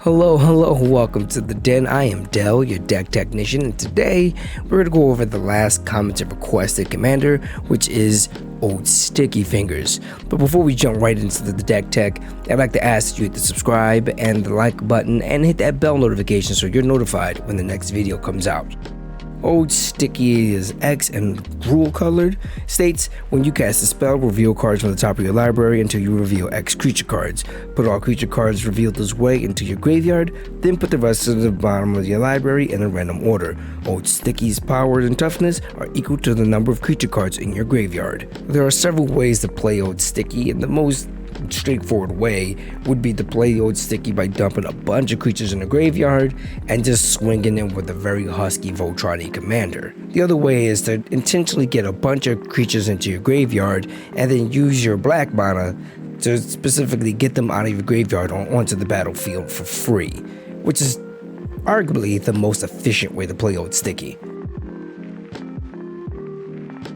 Hello, welcome to the Den. I am Dell, your deck technician, and today we're going to go over the last commented requested commander, which is Old Stickfingers. But before we jump right into the deck tech, I'd like to ask that you hit the subscribe and the like button and hit that bell notification so you're notified when the next video comes out. Old Sticky is X and rule colored. States, when you cast a spell, reveal cards from the top of your library until you reveal X creature cards. Put all creature cards revealed this way into your graveyard, then put the rest to the bottom of your library in a random order. Old Sticky's power and toughness are equal to the number of creature cards in your graveyard. There are several ways to play Old Sticky, and the most straightforward way would be to play Old Sticky by dumping a bunch of creatures in the graveyard and just swinging in with a very husky Voltron commander. The other way is to intentionally get a bunch of creatures into your graveyard and then use your black mana to specifically get them out of your graveyard onto the battlefield for free, which is arguably the most efficient way to play Old Sticky.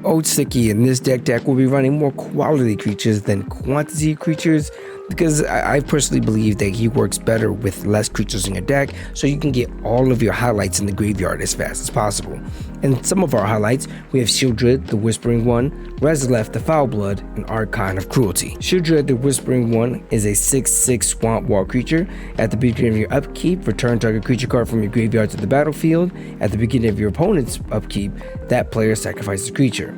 Old Sticky in this deck will be running more quality creatures than quantity creatures, because I personally believe that he works better with less creatures in your deck, so you can get all of your highlights in the graveyard as fast as possible. And some of our highlights, we have Shieldred, the Whispering One, Resilef, the Foulblood, and Archon of Cruelty. Shieldred, the Whispering One, is a 6/6 Swamp Wall creature. At the beginning of your upkeep, return target creature card from your graveyard to the battlefield. At the beginning of your opponent's upkeep, that player sacrifices a creature.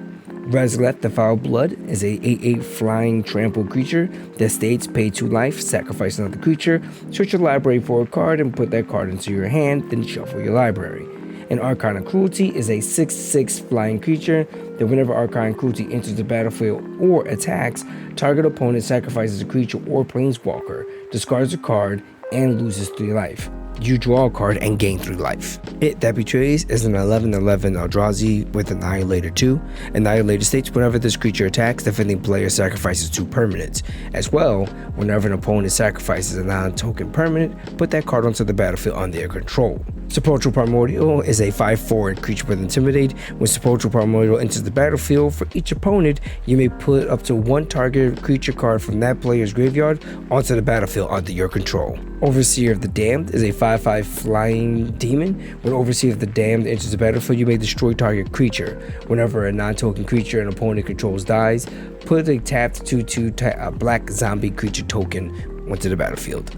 Resilef, the Foulblood, is a 8/8 flying trample creature that states pay 2 life, sacrifice another creature, search your library for a card and put that card into your hand, then shuffle your library. And Archon of Cruelty is a 6/6 flying creature that whenever Archon of Cruelty enters the battlefield or attacks, target opponent sacrifices a creature or planeswalker, discards a card, and loses 3 life. You draw a card and gain 3 life. It That Betrays is an 11/11 Eldrazi with Annihilator 2. Annihilator states whenever this creature attacks, the defending player sacrifices 2 permanents. As well, whenever an opponent sacrifices a non-token permanent, put that card onto the battlefield under their control. Sepulchral Primordial is a 5/4 creature with Intimidate. When Sepulchral Primordial enters the battlefield, for each opponent, you may put up to 1 target creature card from that player's graveyard onto the battlefield under your control. Overseer of the Damned is a 5/5 flying demon. When Overseer of the Damned enters the battlefield, you may destroy target creature. Whenever a non-token creature an opponent controls dies, put a tapped 2/2 black zombie creature token onto the battlefield.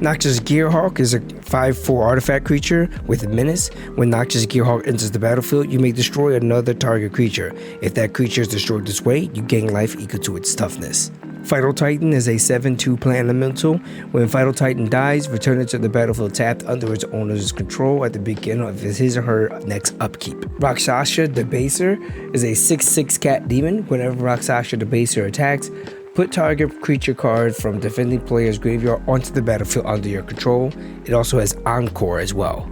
Noxious Gearhawk is a 5/4 artifact creature with Menace. When Noxious Gearhawk enters the battlefield, you may destroy another target creature. If that creature is destroyed this way, you gain life equal to its toughness. Vital Titan is a 7/2 plant elemental. When Vital Titan dies, return it to the battlefield tapped under its owner's control at the beginning of his or her next upkeep. Rakshasa Debaser is a 6/6 cat demon. Whenever Rakshasa Debaser attacks, put target creature card from defending player's graveyard onto the battlefield under your control. It also has Encore as well.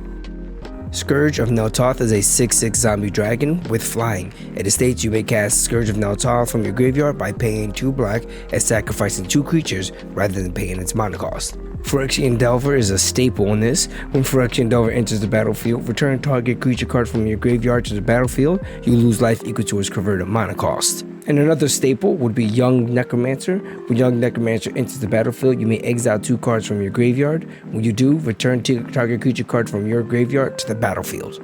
Scourge of Neltoth is a 6/6 zombie dragon with flying. It states you may cast Scourge of Neltoth from your graveyard by paying 2 black and sacrificing 2 creatures rather than paying its mana cost. Phyrexian Delver is a staple in this. When Phyrexian Delver enters the battlefield, return target creature card from your graveyard to the battlefield. You lose life equal to its converted mana cost. And another staple would be Young Necromancer. When Young Necromancer enters the battlefield, you may exile 2 cards from your graveyard. When you do, return target creature card from your graveyard to the battlefield.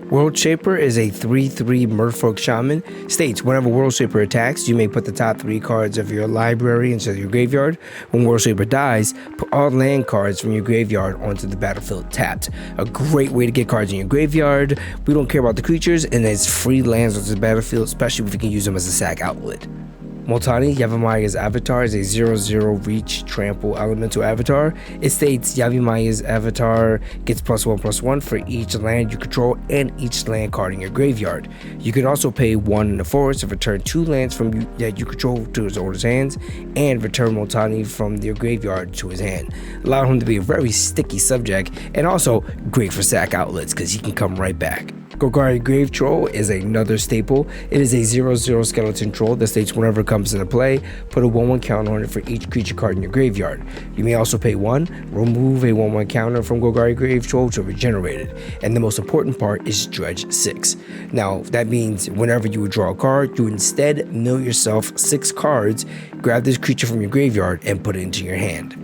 World Shaper is a 3/3 Merfolk Shaman. States whenever World Shaper attacks, you may put the top 3 cards of your library into your graveyard. When World Shaper dies, put all land cards from your graveyard onto the battlefield tapped. A great way to get cards in your graveyard. We don't care about the creatures, and it's free lands onto the battlefield, especially if you can use them as a sack outlet. Moltani, Yavimaya avatar, is a 0/0 reach trample elemental avatar. It states Yavimaya's avatar gets +1/+1 for each land you control and each land card in your graveyard. You can also pay 1 in the forest to return 2 lands that you control to his owner's hands, and return Moltani from your graveyard to his hand. Allow him to be a very sticky subject, and also great for sack outlets because he can come right back. Golgari Grave Troll is another staple. It is a 0/0 skeleton troll that states whenever it comes into play, put a 1/1 counter on it for each creature card in your graveyard. You may also pay 1, remove a 1/1 counter from Golgari Grave Troll to regenerate it. And the most important part is Dredge 6. Now, that means whenever you would draw a card, you instead mill yourself 6 cards, grab this creature from your graveyard, and put it into your hand.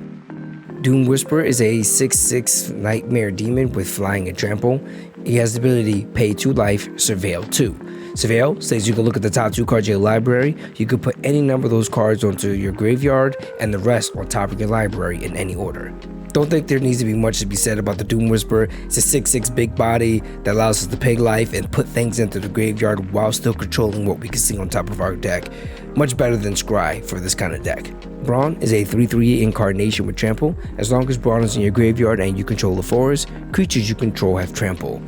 Doom Whisperer is a 6/6 Nightmare Demon with Flying and Trample. He has the ability Pay 2 Life, Surveil 2. Surveil says you can look at the top 2 cards of your library. You can put any number of those cards onto your graveyard and the rest on top of your library in any order. Don't think there needs to be much to be said about the Doom Whisperer. It's a 6/6 big body that allows us to pay life and put things into the graveyard while still controlling what we can see on top of our deck. Much better than Scry for this kind of deck. Brawn is a 3/3 incarnation with Trample. As long as Brawn is in your graveyard and you control the forest, creatures you control have Trample.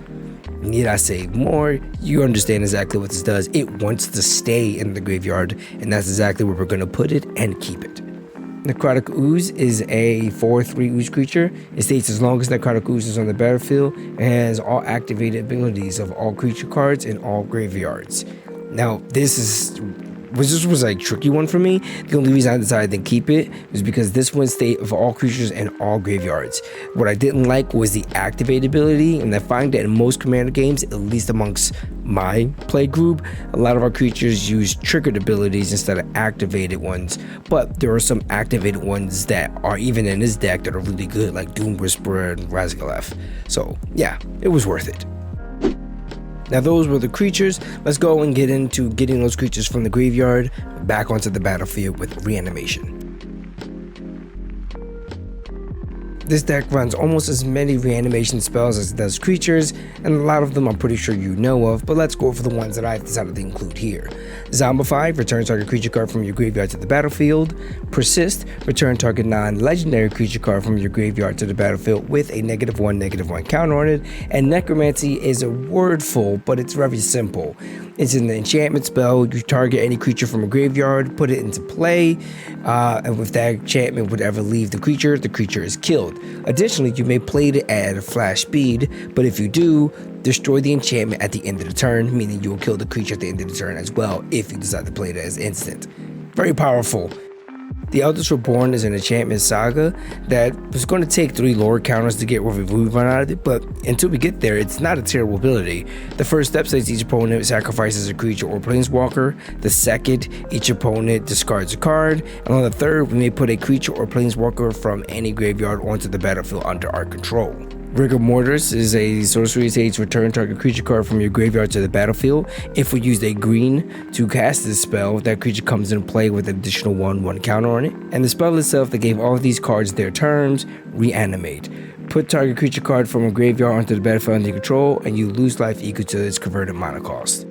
Need I say more? You understand exactly what this does. It wants to stay in the graveyard, and that's exactly where we're going to put it and keep it. Necrotic Ooze is a 4/3 ooze creature. It states as long as Necrotic Ooze is on the battlefield, it has all activated abilities of all creature cards in all graveyards. Now, this was a tricky one for me. The only reason I decided to keep it was because this one stayed of all creatures in all graveyards. What I didn't like was the activate ability, and I find that in most Commander games, at least amongst my play group, a lot of our creatures use triggered abilities instead of activated ones. But there are some activated ones that are even in this deck that are really good, like Doom Whisperer and Razgalef. So yeah, it was worth it. Now those were the creatures. Let's go and get into getting those creatures from the graveyard back onto the battlefield with Reanimation. This deck runs almost as many reanimation spells as it does creatures, and a lot of them I'm pretty sure you know of, but let's go for the ones that I've decided to include here. Zombify, return target creature card from your graveyard to the battlefield. Persist, return target non-legendary creature card from your graveyard to the battlefield with a -1/-1 counter on it. And Necromancy is a wordful, but it's very simple. It's an enchantment spell. You target any creature from a graveyard, put it into play, and with that enchantment would ever leave the creature is killed. Additionally, you may play it at a flash speed, but if you do, destroy the enchantment at the end of the turn, meaning you will kill the creature at the end of the turn as well if you decide to play it as instant. Very powerful. The Elders Reborn is an enchantment saga that was going to take 3 lore counters to get what we run out of it, but until we get there, it's not a terrible ability. The first step says each opponent sacrifices a creature or planeswalker. The second, each opponent discards a card. And on the third, we may put a creature or planeswalker from any graveyard onto the battlefield under our control. Rigor Mortis is a sorcery stage return target creature card from your graveyard to the battlefield. If we used a green to cast this spell, that creature comes into play with an additional 1/1 counter on it. And the spell itself that gave all of these cards their terms, Reanimate. Put target creature card from a graveyard onto the battlefield under your control, and you lose life equal to its converted mana cost.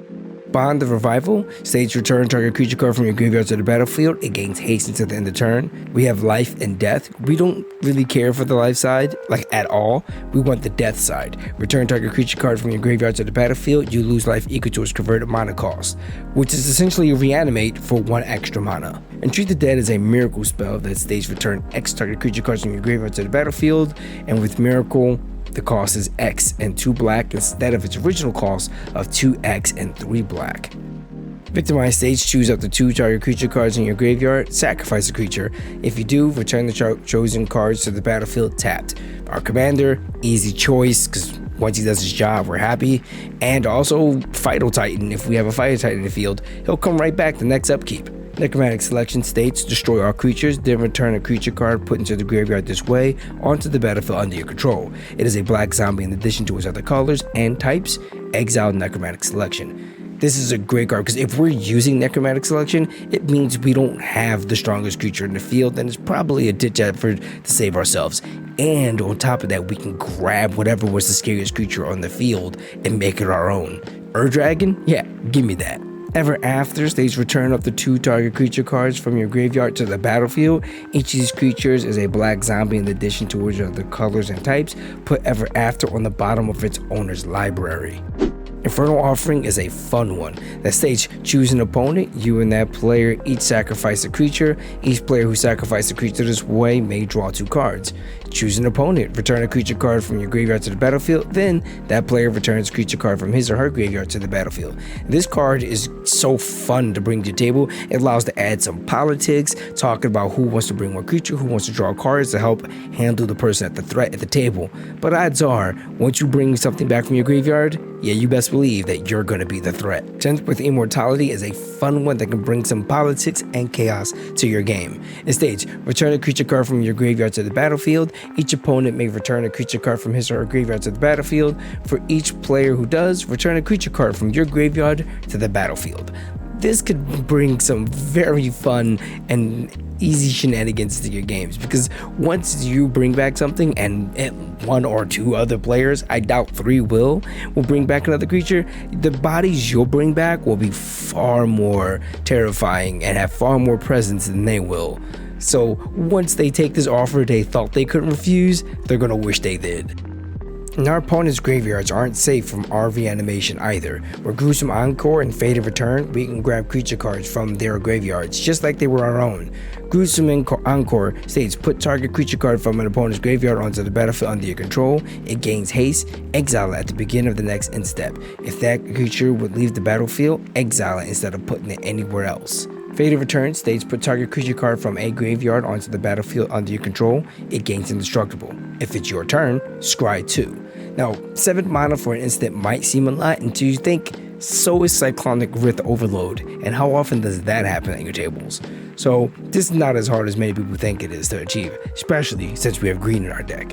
Bond of Revival states return target creature card from your graveyard to the battlefield. It gains haste until the end of turn. We have life and death. We don't really care for the life side, like at all. We want the death side. Return target creature card from your graveyard to the battlefield. You lose life equal to its converted mana cost, which is essentially a reanimate for 1 extra mana. Entreat the Dead is a miracle spell that states return X target creature cards from your graveyard to the battlefield, and with miracle, the cost is X and 2 black instead of its original cost of 2X and 3 black. Victimize stage, choose up to 2 target creature cards in your graveyard, sacrifice a creature. If you do, return the chosen cards to the battlefield tapped. Our commander, easy choice, because once he does his job, we're happy. And also, Phyto Titan, if we have a Phyto Titan in the field, he'll come right back the next upkeep. Necromantic Selection states destroy all creatures, then return a creature card put into the graveyard this way onto the battlefield under your control. It is a black zombie in addition to its other colors and types. Exile Necromantic Selection. This is a great card because if we're using Necromantic Selection, it means we don't have the strongest creature in the field, and it's probably a ditch effort to save ourselves. And on top of that, we can grab whatever was the scariest creature on the field and make it our own. Dragon? Yeah, give me that. Ever After states return up to 2 target creature cards from your graveyard to the battlefield. Each of these creatures is a black zombie in addition to which other colors and types. Put Ever After on the bottom of its owner's library. Infernal Offering is a fun one that states choose an opponent, you and that player each sacrifice a creature. Each player who sacrifices a creature this way may draw 2 cards. Choose an opponent, return a creature card from your graveyard to the battlefield, then that player returns a creature card from his or her graveyard to the battlefield. This card is so fun to bring to the table. It allows to add some politics, talking about who wants to bring what creature, who wants to draw cards to help handle the person at the threat at the table. But odds are, once you bring something back from your graveyard, yeah, you best believe that you're gonna be the threat. 10th with Immortality is a fun one that can bring some politics and chaos to your game. It states, return a creature card from your graveyard to the battlefield. Each opponent may return a creature card from his or her graveyard to the battlefield. For each player who does, return a creature card from your graveyard to the battlefield. This could bring some very fun and easy shenanigans to your games, because once you bring back something and one or two other players, I doubt 3 will bring back another creature, the bodies you'll bring back will be far more terrifying and have far more presence than they will. So once they take this offer they thought they couldn't refuse, they're gonna wish they did. And our opponent's graveyards aren't safe from our reanimation either. With Gruesome Encore and Fated Return, we can grab creature cards from their graveyards, just like they were our own. Gruesome Encore states, put target creature card from an opponent's graveyard onto the battlefield under your control. It gains haste, exile it at the beginning of the next end step. If that creature would leave the battlefield, exile it instead of putting it anywhere else. Fated Return states, put target creature card from a graveyard onto the battlefield under your control. It gains indestructible. If it's your turn, scry 2. Now, 7 mana for an instant might seem a lot until you think, so is Cyclonic Rift Overload, and how often does that happen at your tables? So this is not as hard as many people think it is to achieve, especially since we have green in our deck.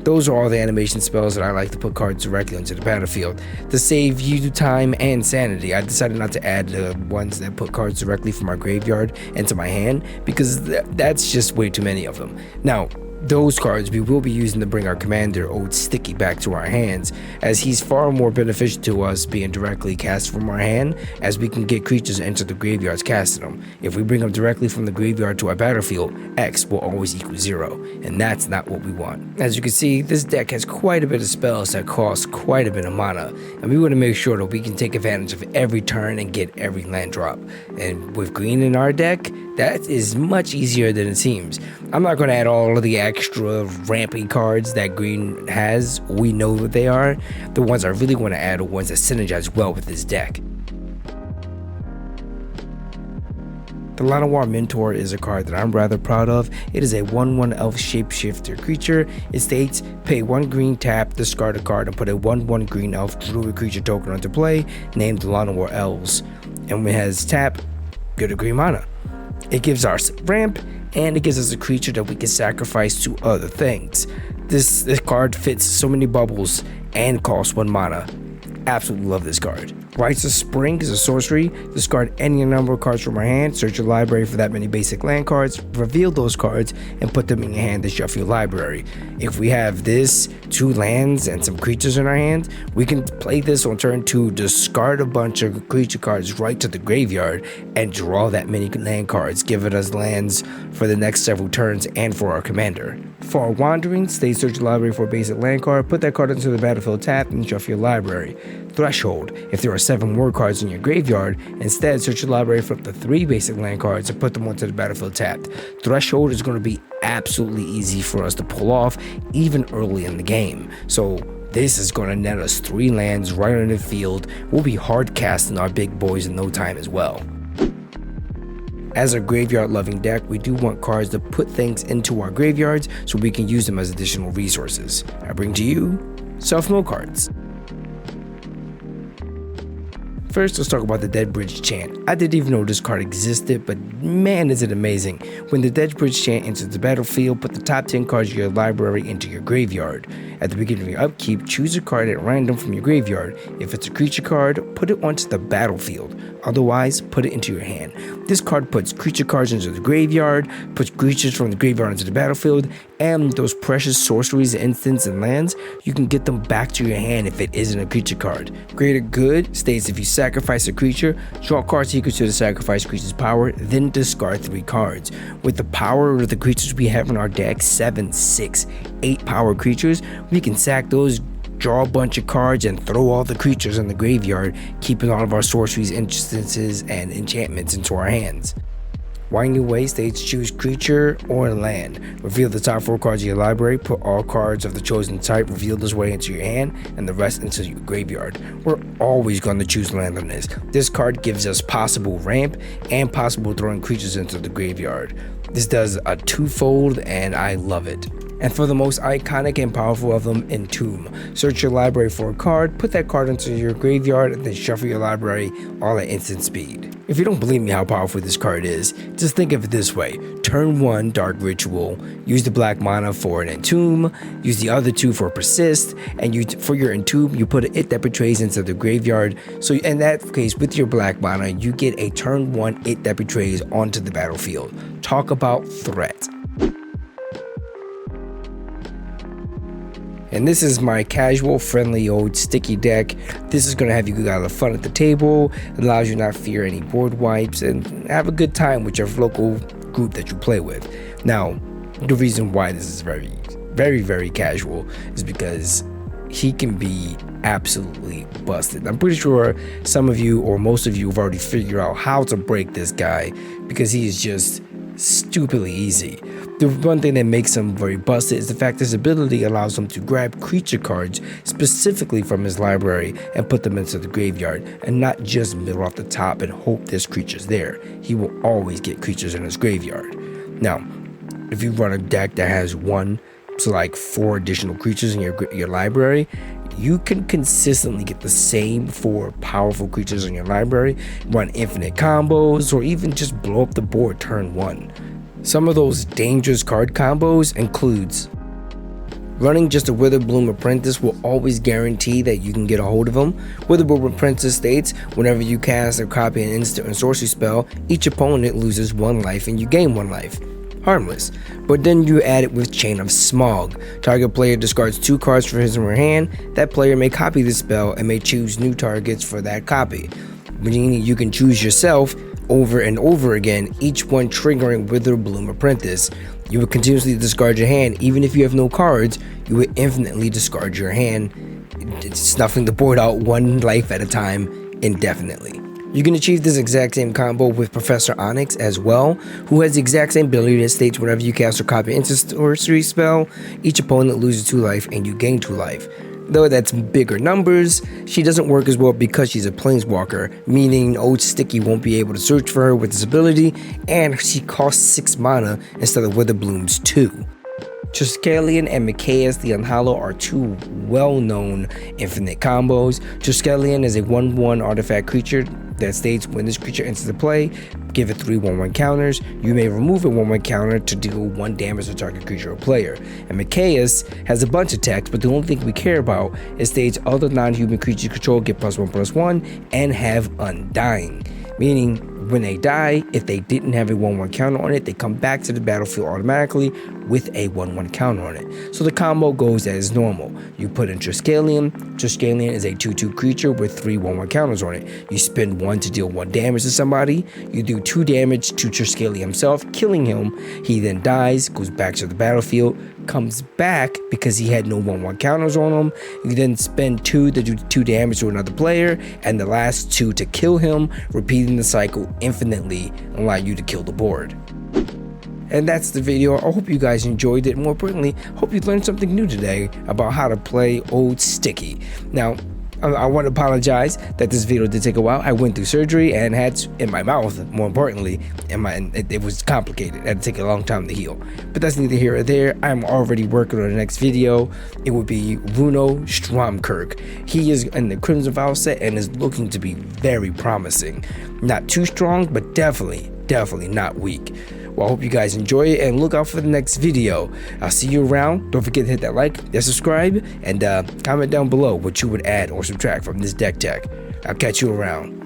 Those are all the animation spells that I like to put cards directly onto the battlefield. To save you time and sanity, I decided not to add the ones that put cards directly from our graveyard into my hand, because that's just way too many of them. Now, those cards we will be using to bring our commander, Old Sticky, back to our hands, as he's far more beneficial to us being directly cast from our hand, as we can get creatures into the graveyards casting them. If we bring them directly from the graveyard to our battlefield, X will always equal 0, and that's not what we want. As you can see, this deck has quite a bit of spells that cost quite a bit of mana, and we want to make sure that we can take advantage of every turn and get every land drop. And with green in our deck, that is much easier than it seems. I'm not going to add all of the extra rampy cards that green has. We know what they are. The ones I really want to add are ones that synergize well with this deck. The Llanowar Mentor is a card that I'm rather proud of. It is a 1/1 elf shapeshifter creature. It states, pay 1 green, tap, discard a card, and put a 1/1 green elf druid creature token onto play, named the Llanowar Elves. And when it has tap, get a green mana. It gives us ramp, and it gives us a creature that we can sacrifice to other things. This card fits so many bubbles and costs 1 mana. Absolutely love this card. Rites of Spring is a sorcery. Discard any number of cards from our hand, search your library for that many basic land cards, reveal those cards, and put them in your hand to shuffle your library. If we have this, 2 lands, and some creatures in our hand, we can play this on turn 2, discard a bunch of creature cards right to the graveyard, and draw that many land cards, giving us lands for the next several turns and for our commander. For our wanderings, stay search your library for a basic land card, put that card into the battlefield tapped, and shuffle your library. Threshold, if there are 7 more cards in your graveyard, instead search your library for up to 3 basic land cards and put them onto the battlefield tapped. Threshold is going to be absolutely easy for us to pull off even early in the game. So this is going to net us 3 lands right on the field. We'll be hard casting our big boys in no time as well. As a graveyard loving deck, we do want cards to put things into our graveyards so we can use them as additional resources. I bring to you self-mill cards. First, let's talk about the Dead Bridge Chant. I didn't even know this card existed, but man is it amazing. When the Dead Bridge Chant enters the battlefield, put the top 10 cards of your library into your graveyard. At the beginning of your upkeep, choose a card at random from your graveyard. If it's a creature card, put it onto the battlefield. Otherwise, put it into your hand. This card puts creature cards into the graveyard, puts creatures from the graveyard into the battlefield, and those precious sorceries, instants, and lands, you can get them back to your hand if it isn't a creature card. Greater Good states if you sacrifice a creature, draw cards equal to the sacrificed creature's power, then discard 3 cards. With the power of the creatures we have in our deck, 7, 6, 8 power creatures, we can sack those, draw a bunch of cards, and throw all the creatures in the graveyard, keeping all of our sorceries, instances, and enchantments into our hands. Winding Way states choose creature or land. Reveal the top 4 cards of your library, put all cards of the chosen type revealed this way into your hand, and the rest into your graveyard. We're always going to choose land on this. This card gives us possible ramp and possible throwing creatures into the graveyard. This does a 2-fold and I love it. And for the most iconic and powerful of them, Entomb. Search your library for a card, put that card into your graveyard, and then shuffle your library all at instant speed. If you don't believe me how powerful this card is, just think of it this way. Turn 1 Dark Ritual, use the black mana for an Entomb, use the other 2 for Persist, and for your Entomb, you put an It That Betrays into the graveyard. So in that case, with your black mana, you get a turn 1 It That Betrays onto the battlefield. Talk about threat. And this is my casual, friendly old sticky deck. This is gonna have you guys have fun at the table. It allows you not fear any board wipes and have a good time with your local group that you play with. Now, the reason why this is very, very, very casual is because he can be absolutely busted. I'm pretty sure some of you or most of you have already figured out how to break this guy because he is just stupidly easy. The one thing that makes him very busted is the fact his ability allows him to grab creature cards specifically from his library and put them into the graveyard, and not just middle off the top and hope there's creatures there. He will always get creatures in his graveyard. Now, if you run a deck that has 1 to like 4 additional creatures in your library, you can consistently get the same 4 powerful creatures in your library, run infinite combos, or even just blow up the board turn 1. Some of those dangerous card combos includes running just a Witherbloom Apprentice will always guarantee that you can get a hold of him. Witherbloom Apprentice states, whenever you cast or copy an instant or sorcery spell, each opponent loses 1 life and you gain 1 life. Harmless. But then you add it with Chain of Smog. Target player discards 2 cards from his or her hand. That player may copy the spell and may choose new targets for that copy, meaning you can choose yourself over and over again, each one triggering Witherbloom Apprentice. You would continuously discard your hand. Even if you have no cards, you would infinitely discard your hand, snuffing the board out 1 life at a time indefinitely. You can achieve this exact same combo with Professor Onyx as well, who has the exact same ability that states whenever you cast or copy an instant sorcery spell, each opponent loses 2 life and you gain 2 life. Though that's bigger numbers, she doesn't work as well because she's a planeswalker, meaning old Sticky won't be able to search for her with this ability, and she costs 6 mana instead of Witherbloom's 2. Triskelion and Mikaeus the Unhallowed are 2 well-known infinite combos. Triskelion is a 1/1 artifact creature that states when this creature enters the play, give it 3 1/1 counters. You may remove a 1/1 counter to deal 1 damage to target creature or player. And Mikaeus has a bunch of text, but the only thing we care about is states other non-human creatures control get +1/+1 and have Undying, meaning when they die, if they didn't have a 1/1 counter on it, they come back to the battlefield automatically with a 1/1 counter on it. So the combo goes as normal. You put in Triskelion. Triskelion is a 2/2 creature with 3 1/1 counters on it. You spend 1 to deal 1 damage to somebody. You do 2 damage to Triskelion himself, killing him. He then dies, goes back to the battlefield, comes back because he had no 1/1 counters on him. You then spend 2 to do 2 damage to another player, and the last 2 to kill him, repeating the cycle infinitely, allowing you to kill the board. And that's the video. I hope you guys enjoyed it. More importantly, hope you learned something new today about how to play Old Sticky. Now, I want to apologize that this video did take a while. I went through surgery and had in my mouth, more importantly, it was complicated. It had to take a long time to heal. But that's neither here or there. I'm already working on the next video. It would be Runo Stromkirk. He is in the Crimson Vow set and is looking to be very promising. Not too strong, but definitely not weak. Well, I hope you guys enjoy it and look out for the next video. I'll see you around. Don't forget to hit that like, that subscribe, and comment down below what you would add or subtract from this deck tech. I'll catch you around.